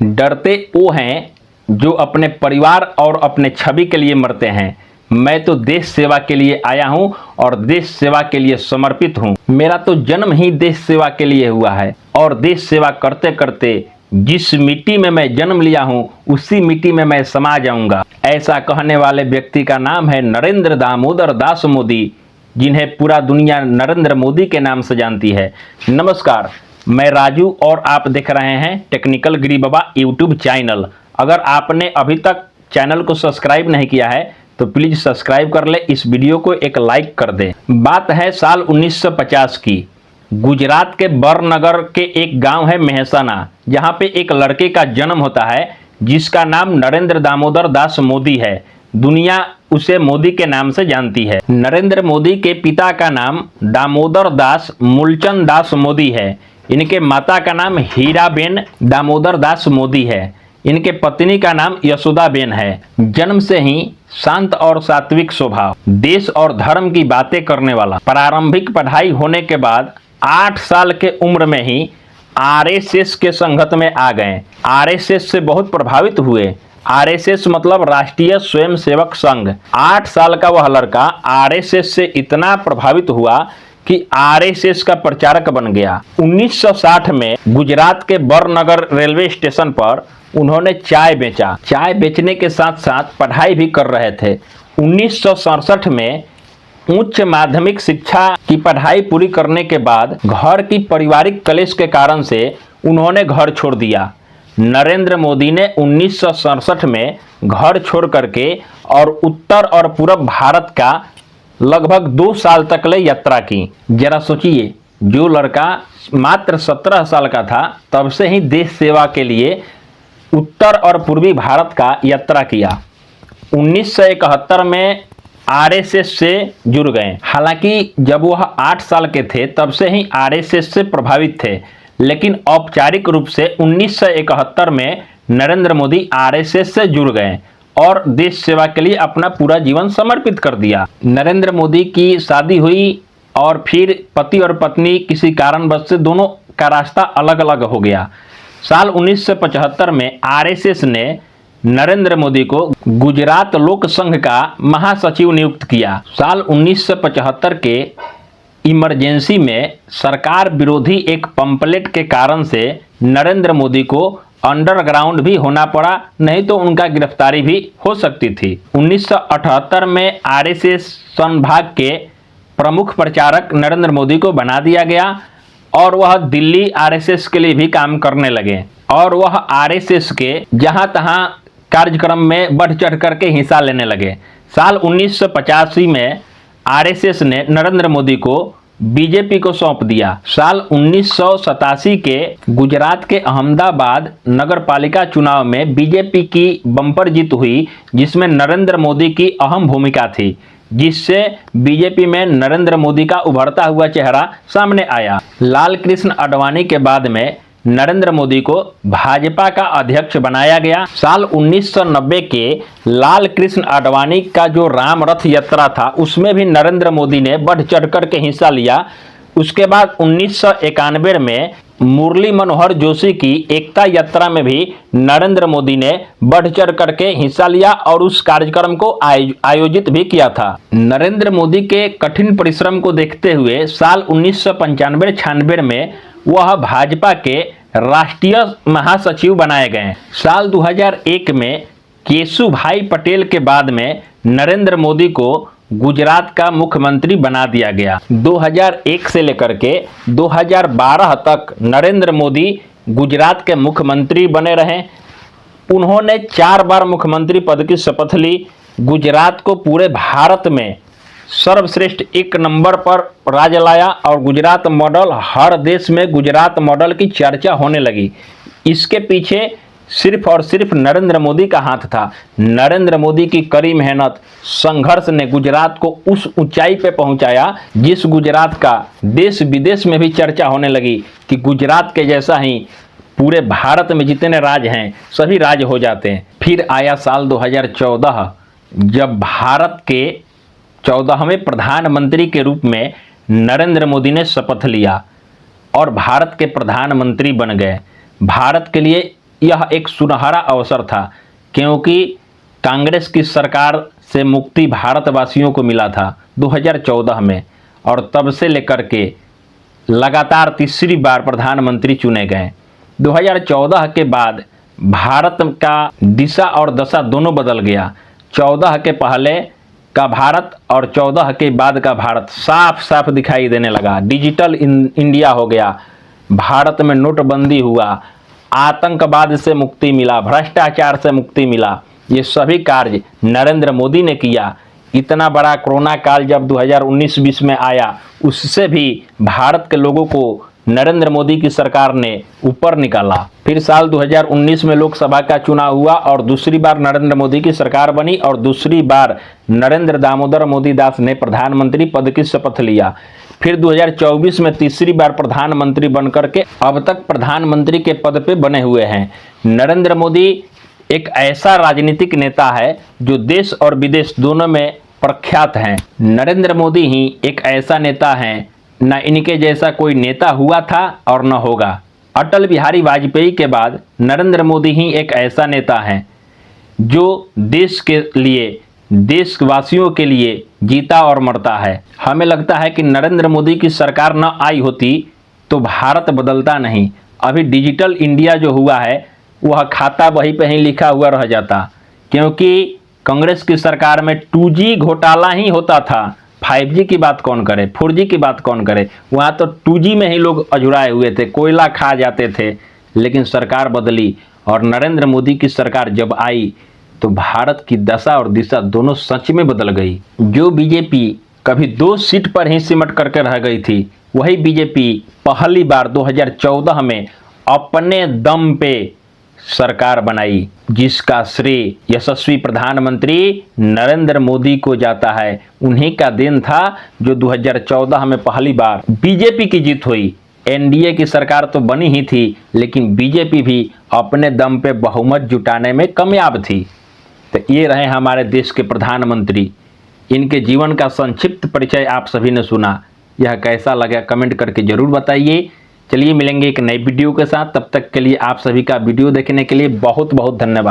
डरते वो हैं जो अपने परिवार और अपने छवि के लिए मरते हैं। मैं तो देश सेवा के लिए आया हूं और देश सेवा के लिए समर्पित हूं। मेरा तो जन्म ही देश सेवा के लिए हुआ है और देश सेवा करते करते जिस मिट्टी में मैं जन्म लिया हूं उसी मिट्टी में मैं समा जाऊंगा। ऐसा कहने वाले व्यक्ति का नाम है नरेंद्र दामोदर दास मोदी, जिन्हें पूरा दुनिया नरेंद्र मोदी के नाम से जानती है। नमस्कार, मैं राजू और आप देख रहे हैं टेक्निकल गिरी बाबा यूट्यूब चैनल। अगर आपने अभी तक चैनल को सब्सक्राइब नहीं किया है तो प्लीज सब्सक्राइब कर ले, इस वीडियो को एक लाइक कर दे। बात है साल 1950 की। गुजरात के बरनगर के एक गांव है मेहसाना, जहां पे एक लड़के का जन्म होता है जिसका नाम नरेंद्र दामोदर दास मोदी है। दुनिया उसे मोदी के नाम से जानती है। नरेंद्र मोदी के पिता का नाम दामोदर दास मूलचंद दास मोदी है। इनके माता का नाम हीराबेन दामोदर दास मोदी है। इनके पत्नी का नाम यशोदाबेन है। जन्म से ही शांत और सात्विक स्वभाव, देश और धर्म की बातें करने वाला। प्रारंभिक पढ़ाई होने के बाद 8 साल के उम्र में ही आरएसएस के संगत में आ गए। आरएसएस से बहुत प्रभावित हुए। आरएसएस मतलब राष्ट्रीय स्वयंसेवक संघ। 8 साल का वह लड़का आरएसएस से इतना प्रभावित हुआ कि आरएसएस का प्रचारक बन गया। 1960 में गुजरात के बरनगर रेलवे स्टेशन पर उन्होंने चाय बेचा। चाय बेचने के साथ साथ पढ़ाई भी कर रहे थे। 1967 में उच्च माध्यमिक शिक्षा की पढ़ाई पूरी करने के बाद घर की पारिवारिक कलेश के कारण से उन्होंने घर छोड़ दिया। नरेंद्र मोदी ने 1967 में घर छोड़ करके और उत्तर और पूर्व भारत का लगभग 2 साल तक ले यात्रा की। जरा सोचिए, जो लड़का मात्र 17 साल का था तब से ही देश सेवा के लिए उत्तर और पूर्वी भारत का यात्रा किया। 1971 में आरएसएस से जुड़ गए। हालांकि जब वह 8 साल के थे तब से ही आरएसएस से प्रभावित थे, लेकिन औपचारिक रूप से 1971 में नरेंद्र मोदी आरएसएस से जुड़ गए और देश सेवा के लिए अपना पूरा जीवन समर्पित कर दिया। नरेंद्र मोदी की शादी हुई और फिर पति और पत्नी किसी कारणवश से दोनों का रास्ता अलग अलग हो गया। साल 1975 में आरएसएस ने नरेंद्र मोदी को गुजरात लोक संघ का महासचिव नियुक्त किया। साल 1975 के इमरजेंसी में सरकार विरोधी एक पंपलेट के कारण से नरेंद्र मोदी को अंडरग्राउंड भी होना पड़ा, नहीं तो उनका गिरफ्तारी भी हो सकती थी। 1978 में आरएसएस संभाग के प्रमुख प्रचारक नरेंद्र मोदी को बना दिया गया और वह दिल्ली आरएसएस के लिए भी काम करने लगे और वह आरएसएस के जहां तहां कार्यक्रम में बढ़ चढ़ करके हिस्सा लेने लगे। साल 1985 में आरएसएस ने नरेंद्र मोदी को बीजेपी को सौंप दिया। साल 1987 के गुजरात के अहमदाबाद नगर पालिका चुनाव में बीजेपी की बम्पर जीत हुई, जिसमें नरेंद्र मोदी की अहम भूमिका थी, जिससे बीजेपी में नरेंद्र मोदी का उभरता हुआ चेहरा सामने आया। लाल कृष्ण आडवाणी के बाद में नरेंद्र मोदी को भाजपा का अध्यक्ष बनाया गया। साल 1990 के लाल कृष्ण आडवाणी का जो राम रथ यात्रा था उसमें भी नरेंद्र मोदी ने बढ़ चढ़ कर के हिस्सा लिया। उसके बाद 1991 में मुरली मनोहर जोशी की एकता यात्रा में भी नरेंद्र मोदी ने बढ़ चढ़ करके हिस्सा लिया और उस कार्यक्रम को आयोजित भी किया था। नरेंद्र मोदी के कठिन परिश्रम को देखते हुए साल 1995-96 में वह भाजपा के राष्ट्रीय महासचिव बनाए गए। साल 2001 में केशुभाई पटेल के बाद में नरेंद्र मोदी को गुजरात का मुख्यमंत्री बना दिया गया। 2001 से लेकर के 2012 तक नरेंद्र मोदी गुजरात के मुख्यमंत्री बने रहे। उन्होंने 4 बार मुख्यमंत्री पद की शपथ ली। गुजरात को पूरे भारत में सर्वश्रेष्ठ 1 नंबर पर राज लाया और गुजरात मॉडल, हर देश में गुजरात मॉडल की चर्चा होने लगी। इसके पीछे सिर्फ और सिर्फ नरेंद्र मोदी का हाथ था। नरेंद्र मोदी की कड़ी मेहनत, संघर्ष ने गुजरात को उस ऊंचाई पे पहुंचाया जिस गुजरात का देश विदेश में भी चर्चा होने लगी कि गुजरात के जैसा ही पूरे भारत में जितने राज्य हैं सभी राज्य हो जाते हैं। फिर आया साल 2014, जब भारत के 14वें प्रधानमंत्री के रूप में नरेंद्र मोदी ने शपथ लिया और भारत के प्रधानमंत्री बन गए। भारत के लिए यह एक सुनहरा अवसर था, क्योंकि कांग्रेस की सरकार से मुक्ति भारतवासियों को मिला था 2014 में, और तब से लेकर के लगातार तीसरी बार प्रधानमंत्री चुने गए। 2014 के बाद भारत का दिशा और दशा दोनों बदल गया। 14 के पहले का भारत और 14 के बाद का भारत साफ साफ दिखाई देने लगा। डिजिटल इंडिया हो गया, भारत में नोटबंदी हुआ, आतंकवाद से मुक्ति मिला, भ्रष्टाचार से मुक्ति मिला। ये सभी कार्य नरेंद्र मोदी ने किया। इतना बड़ा कोरोना काल जब 2019-20 में आया, उससे भी भारत के लोगों को नरेंद्र मोदी की सरकार ने ऊपर निकाला। फिर साल 2019 में लोकसभा का चुनाव हुआ और दूसरी बार नरेंद्र मोदी की सरकार बनी और दूसरी बार नरेंद्र दामोदर मोदी दास ने प्रधानमंत्री पद की शपथ लिया। फिर 2024 में तीसरी बार प्रधानमंत्री बनकर के अब तक प्रधानमंत्री के पद पे बने हुए हैं। नरेंद्र मोदी एक ऐसा राजनीतिक नेता है जो देश और विदेश दोनों में प्रख्यात हैं। नरेंद्र मोदी ही एक ऐसा नेता है, न इनके जैसा कोई नेता हुआ था और न होगा। अटल बिहारी वाजपेयी के बाद नरेंद्र मोदी ही एक ऐसा नेता है जो देश के लिए, देशवासियों के लिए जीता और मरता है। हमें लगता है कि नरेंद्र मोदी की सरकार न आई होती तो भारत बदलता नहीं। अभी डिजिटल इंडिया जो हुआ है वह खाता वहीं पे ही लिखा हुआ रह जाता, क्योंकि कांग्रेस की सरकार में 2G घोटाला ही होता था। 5G की बात कौन करे, 4G की बात कौन करे। वहाँ तो 2G में ही लोग अझुराए हुए थे, कोयला खा जाते थे। लेकिन सरकार बदली और नरेंद्र मोदी की सरकार जब आई तो भारत की दशा और दिशा दोनों सच में बदल गई। जो बीजेपी कभी 2 सीट पर ही सिमट करके रह गई थी, वही बीजेपी पहली बार 2014 में अपने दम पे सरकार बनाई, जिसका श्रेय यशस्वी प्रधानमंत्री नरेंद्र मोदी को जाता है। उन्हीं का देन था जो 2014 में पहली बार बीजेपी की जीत हुई। एनडीए की सरकार तो बनी ही थी, लेकिन बीजेपी भी अपने दम पे बहुमत जुटाने में कामयाब थी। तो ये रहे हमारे देश के प्रधानमंत्री। इनके जीवन का संक्षिप्त परिचय आप सभी ने सुना। यह कैसा लगा कमेंट करके जरूर बताइए। चलिए मिलेंगे एक नई वीडियो के साथ, तब तक के लिए आप सभी का वीडियो देखने के लिए बहुत बहुत धन्यवाद।